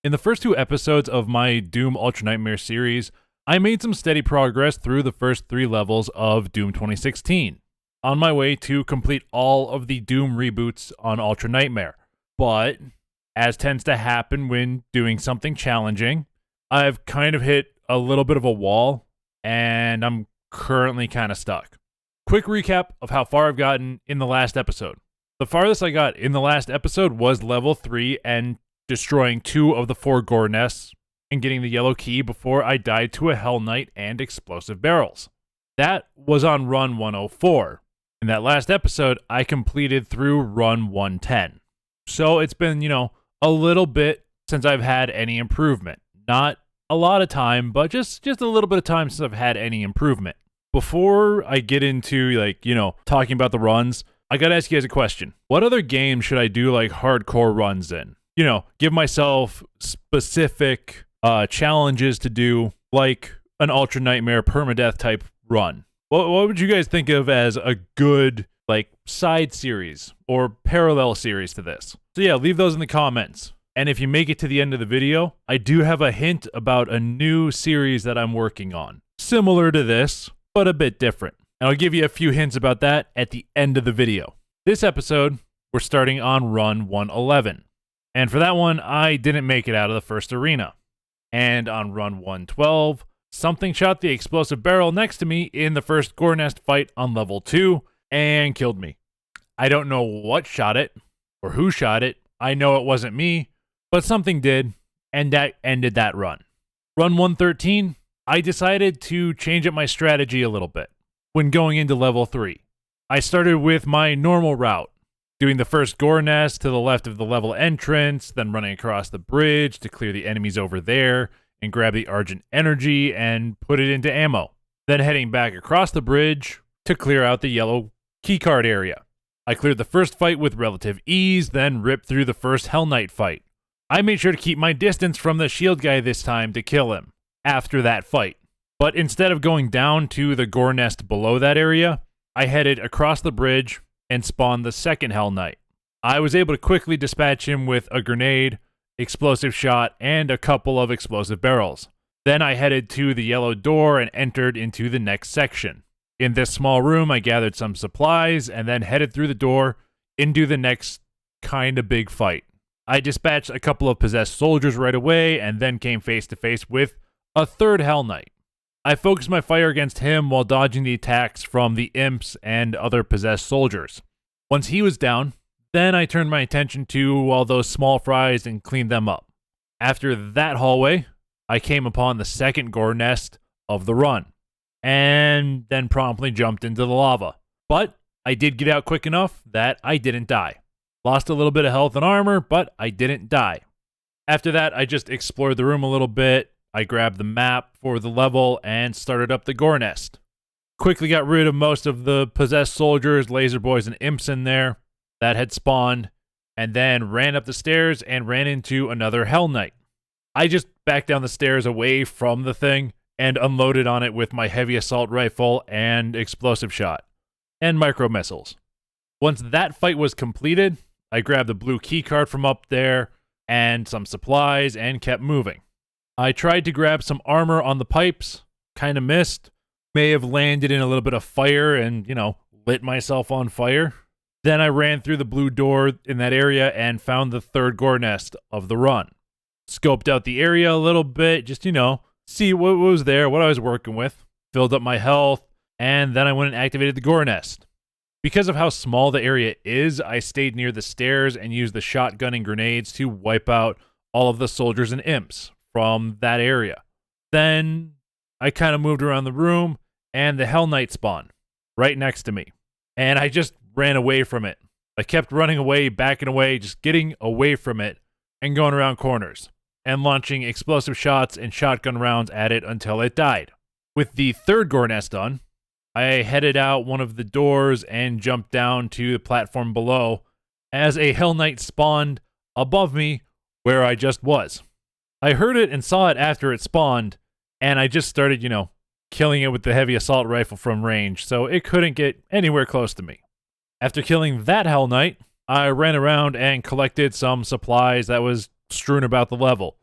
In the first two episodes of my Doom Ultra Nightmare series, I made some steady progress through the first 3 levels of Doom 2016, on my way to complete all of the Doom reboots on Ultra Nightmare. But, as tends to happen when doing something challenging, I've kind of hit a little bit of a wall, and I'm currently kind of stuck. Quick recap of how far I've gotten in the last episode. The farthest I got in the last episode was level 3 and destroying 2 of the 4 gore nests and getting the yellow key before I died to a Hell Knight and explosive barrels. That was on run 104. In that last episode, I completed through run 110. So it's been, a little bit since I've had any improvement. Not a lot of time, but just a little bit of time since I've had any improvement. Before I get into, talking about the runs, I gotta ask you guys a question. What other game should I do, hardcore runs in? Give myself specific challenges to do, like an Ultra Nightmare permadeath type run. What would you guys think of as a good, side series or parallel series to this? So yeah, leave those in the comments. And if you make it to the end of the video, I do have a hint about a new series that I'm working on. Similar to this, but a bit different. And I'll give you a few hints about that at the end of the video. This episode, we're starting on run 111. And for that one, I didn't make it out of the first arena. And on run 112, something shot the explosive barrel next to me in the first gore nest fight on level 2 and killed me. I don't know what shot it or who shot it. I know it wasn't me, but something did, and that ended that run. Run 113, I decided to change up my strategy a little bit when going into level 3. I started with my normal route, doing the first gore nest to the left of the level entrance, then running across the bridge to clear the enemies over there and grab the Argent Energy and put it into ammo. Then heading back across the bridge to clear out the yellow keycard area. I cleared the first fight with relative ease, then ripped through the first Hell Knight fight. I made sure to keep my distance from the shield guy this time to kill him after that fight. But instead of going down to the gore nest below that area, I headed across the bridge and spawned the second Hell Knight. I was able to quickly dispatch him with a grenade, explosive shot, and a couple of explosive barrels. Then I headed to the yellow door and entered into the next section. In this small room, I gathered some supplies and then headed through the door into the next kinda big fight. I dispatched a couple of possessed soldiers right away and then came face to face with a third Hell Knight. I focused my fire against him while dodging the attacks from the imps and other possessed soldiers. Once he was down, then I turned my attention to all those small fries and cleaned them up. After that hallway, I came upon the second gore nest of the run, and then promptly jumped into the lava. But I did get out quick enough that I didn't die. Lost a little bit of health and armor, but I didn't die. After that, I just explored the room a little bit. I grabbed the map for the level and started up the gore nest. Quickly got rid of most of the possessed soldiers, laser boys, and imps in there that had spawned, and then ran up the stairs and ran into another Hell Knight. I just backed down the stairs away from the thing and unloaded on it with my heavy assault rifle and explosive shot and micro missiles. Once that fight was completed, I grabbed the blue keycard from up there and some supplies and kept moving. I tried to grab some armor on the pipes, kind of missed, may have landed in a little bit of fire and, lit myself on fire. Then I ran through the blue door in that area and found the third gore nest of the run. Scoped out the area a little bit, just, see what was there, what I was working with, filled up my health, and then I went and activated the gore nest. Because of how small the area is, I stayed near the stairs and used the shotgun and grenades to wipe out all of the soldiers and imps from that area. Then I kind of moved around the room and the Hell Knight spawned right next to me. And I just ran away from it. I kept running away, backing away, just getting away from it and going around corners and launching explosive shots and shotgun rounds at it until it died. With the third gore nest done, I headed out one of the doors and jumped down to the platform below as a Hell Knight spawned above me where I just was. I heard it and saw it after it spawned, and I just started, killing it with the heavy assault rifle from range, so it couldn't get anywhere close to me. After killing that Hell Knight, I ran around and collected some supplies that was strewn about the level.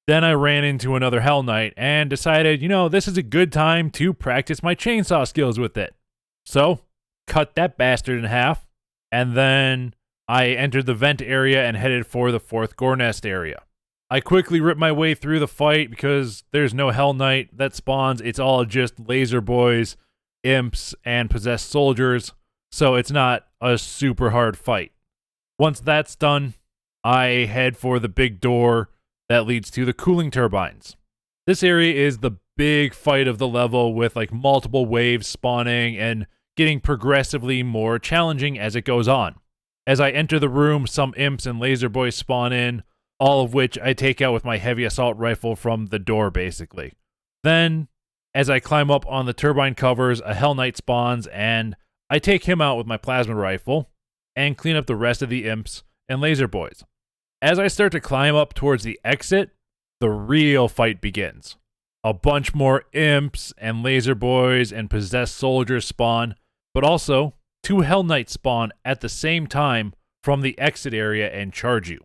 Then I ran into another Hell Knight and decided, this is a good time to practice my chainsaw skills with it. So, cut that bastard in half, and then I entered the vent area and headed for the 4th Gore Nest area. I quickly ripped my way through the fight because there's no Hell Knight that spawns. It's all just laser boys, imps, and possessed soldiers, so it's not a super hard fight. Once that's done, I head for the big door that leads to the cooling turbines. This area is the big fight of the level with like multiple waves spawning and getting progressively more challenging as it goes on. As I enter the room, some imps and laser boys spawn in, all of which I take out with my heavy assault rifle from the door basically. Then, as I climb up on the turbine covers, a Hell Knight spawns and I take him out with my plasma rifle and clean up the rest of the imps and laser boys. As I start to climb up towards the exit, the real fight begins. A bunch more imps and laser boys and possessed soldiers spawn, but also 2 Hell Knights spawn at the same time from the exit area and charge you.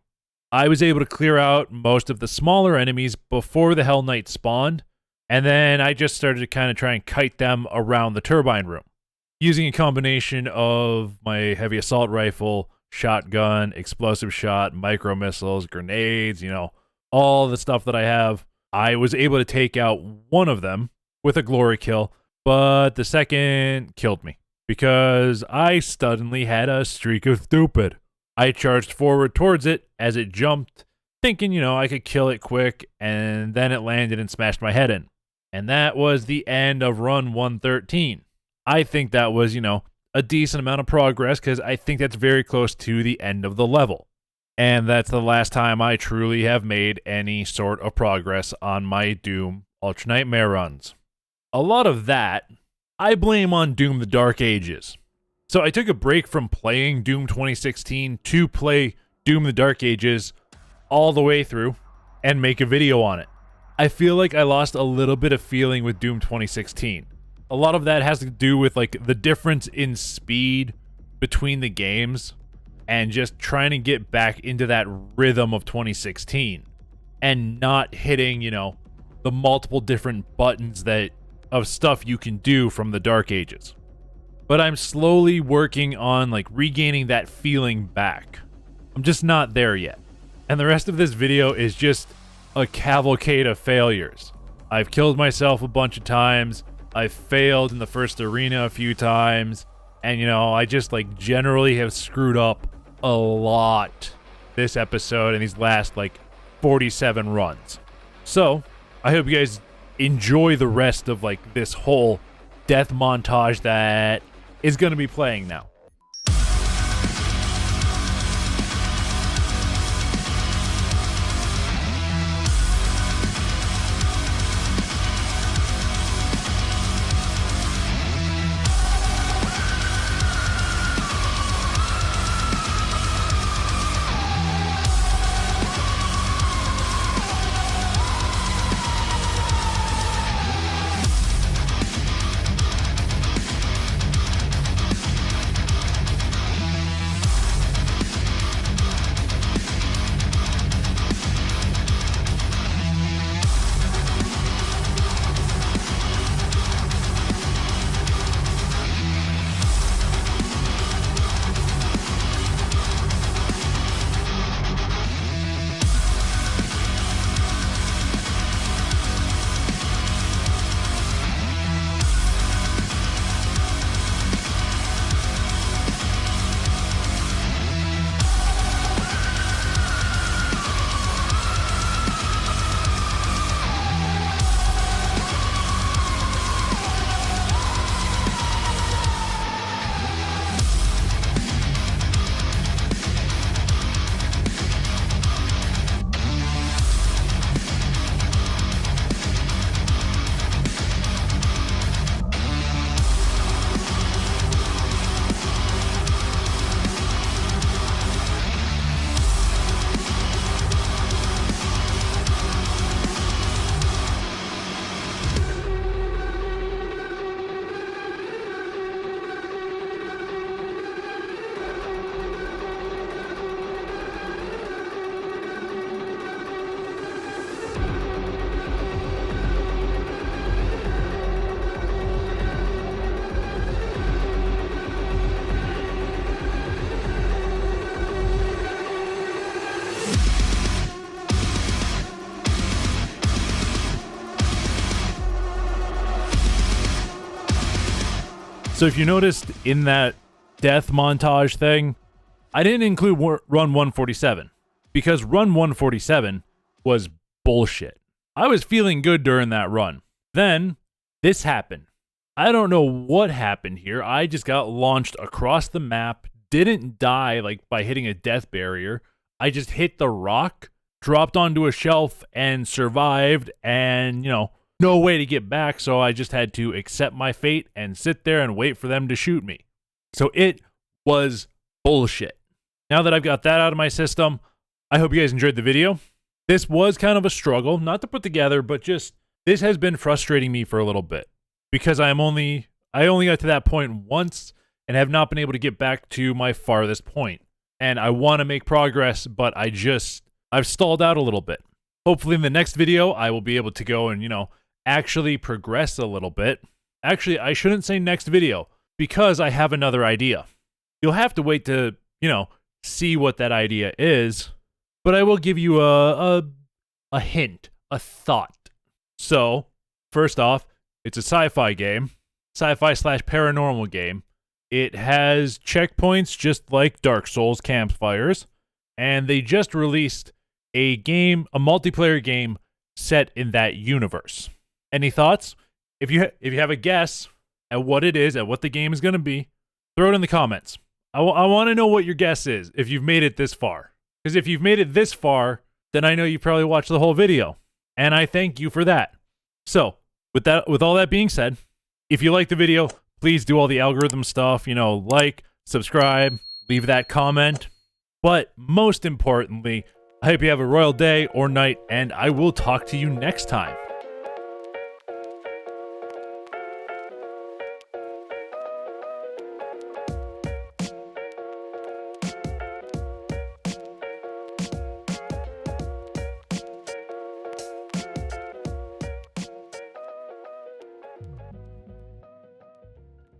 I was able to clear out most of the smaller enemies before the Hell Knights spawned, and then I just started to kind of try and kite them around the turbine room. Using a combination of my heavy assault rifle, shotgun, explosive shot, micro missiles, grenades, all the stuff that I have, I was able to take out one of them with a glory kill, but the second killed me because I suddenly had a streak of stupid. I charged forward towards it as it jumped, thinking, I could kill it quick, and then it landed and smashed my head in. And that was the end of run 113. I think that was, a decent amount of progress because I think that's very close to the end of the level. And that's the last time I truly have made any sort of progress on my Doom Ultra Nightmare runs. A lot of that I blame on Doom the Dark Ages. So I took a break from playing Doom 2016 to play Doom the Dark Ages all the way through and make a video on it. I feel like I lost a little bit of feeling with Doom 2016. A lot of that has to do with like the difference in speed between the games and just trying to get back into that rhythm of 2016 and not hitting, the multiple different buttons of stuff you can do from the Dark Ages. But I'm slowly working on like regaining that feeling back. I'm just not there yet. And the rest of this video is just a cavalcade of failures. I've killed myself a bunch of times. I've failed in the first arena a few times. And I just like generally have screwed up a lot this episode and these last like 47 runs. So I hope you guys enjoy the rest of like this whole death montage that is going to be playing now. So if you noticed in that death montage thing, I didn't include run 147 because run 147 was bullshit. I was feeling good during that run. Then this happened. I don't know what happened here. I just got launched across the map, didn't die like by hitting a death barrier. I just hit the rock, dropped onto a shelf and survived, and no way to get back, so I just had to accept my fate and sit there and wait for them to shoot me. So it was bullshit. Now that I've got that out of my system, I hope you guys enjoyed the video. This was kind of a struggle, not to put together, but just this has been frustrating me for a little bit because I only got to that point once and have not been able to get back to my farthest point. And I want to make progress, but I've stalled out a little bit. Hopefully in the next video, I will be able to go and, actually progress a little bit. Actually, I shouldn't say next video because I have another idea. You'll have to wait to, see what that idea is, but I will give you a hint, a thought. So, first off, it's a sci-fi game, sci-fi/paranormal game. It has checkpoints just like Dark Souls campfires, and they just released a multiplayer game set in that universe. Any thoughts? If you have a guess at what it is, at what the game is going to be, throw it in the comments. I want to know what your guess is if you've made it this far. Because if you've made it this far, then I know you probably watched the whole video. And I thank you for that. So, with all that being said, if you like the video, please do all the algorithm stuff, like, subscribe, leave that comment. But most importantly, I hope you have a royal day or night, and I will talk to you next time.